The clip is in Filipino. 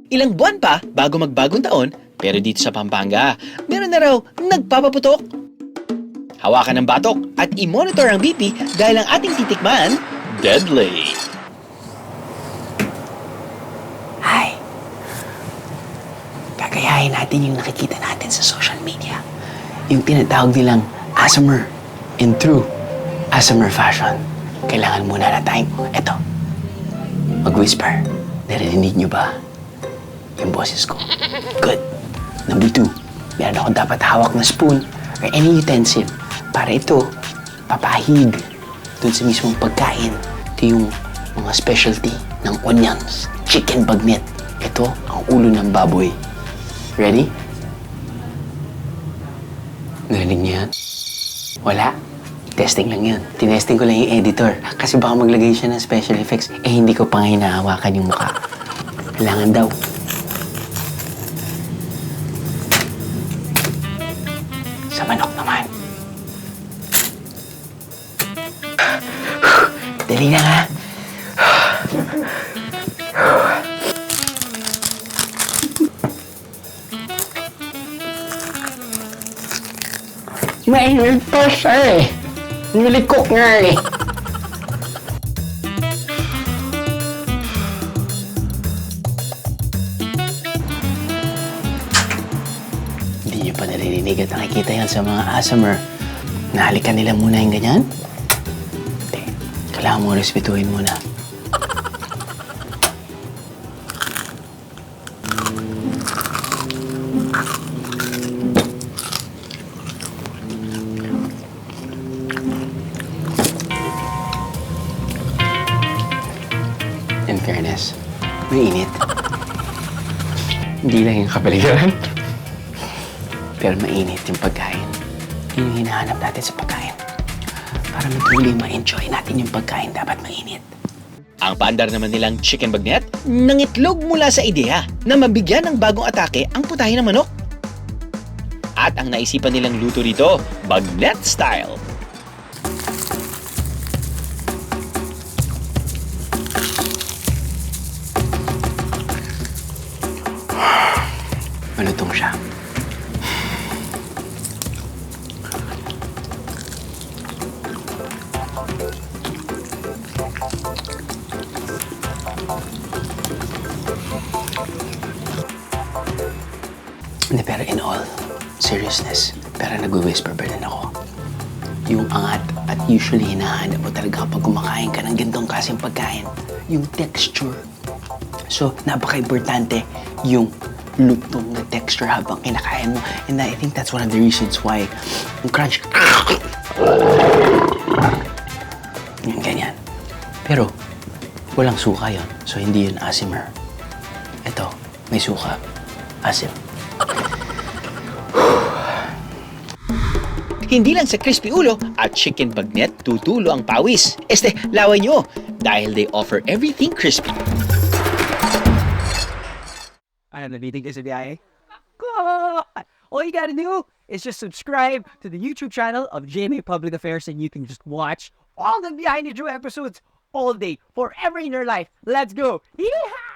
Ilang buwan pa bago magbagong taon, pero dito sa Pampanga, meron na raw nagpapaputok. Hawakan ng batok at i-monitor ang BP dahil ang ating titikman, deadly. Hi. Gagayahin natin yung nakikita natin sa social media. Yung tinatawag nilang ASMR. In true ASMR fashion, kailangan muna na tayong, eto, mag-whisper. Narinig niyo ba yung boses ko? Good. Number 2, meron ako dapat hawak na spoon or any utensil para ito papahid dun sa mismong pagkain. Ito yung mga specialty ng onions, chicken bagnet. Ito ang ulo ng baboy. Ready? Narinig niyo yan? Wala. Testing lang yun. Tinesting ko lang yung editor. Kasi baka maglagay siya ng special effects. Eh, hindi ko pa nga hinahawakan yung mukha. Kailangan daw. Sa manok naman. Dali na nga. Mainit pa siya eh. Nilikok nga eh. Hindi niyo pa naririnig at nakikita yan sa mga ASMR. Nahalikan nila muna yung ganyan? Hindi. Kailangan mo respetuhin muna. In fairness, mainit. Hindi lang yung kapaligiran. Pero mainit yung pagkain. Yun yung hinahanap natin sa pagkain. Para matuloy ma-enjoy natin yung pagkain, dapat mainit. Ang paandar naman nilang chicken bagnet, nangitlog mula sa ideya na mabigyan ng bagong atake ang putahe ng manok. At ang naisipan nilang luto rito, bagnet style. Malutong siya. Hindi, pero in all seriousness, pero nag-whisper pa rin ako. Yung angat at usually hinahanap mo talaga kapag kumakain ka ng gantong klaseng pagkain, yung texture. So, napaka-importante yung lutong na texture habang kinakain mo. And I think that's one of the reasons why yung crunch, yung ganyan. Pero, walang suka yon. So, hindi yun ASMR. Ito, may suka. Asim. Hindi lang sa crispy ulo at chicken bagnet tutulo ang pawis. Laway nyo dahil they offer everything crispy. I'm the meeting is a BIA. All you gotta do is just subscribe to the YouTube channel of GMA Public Affairs and you can just watch all the Behind the Joe episodes all day, forever in your life. Let's go! Yeehaw!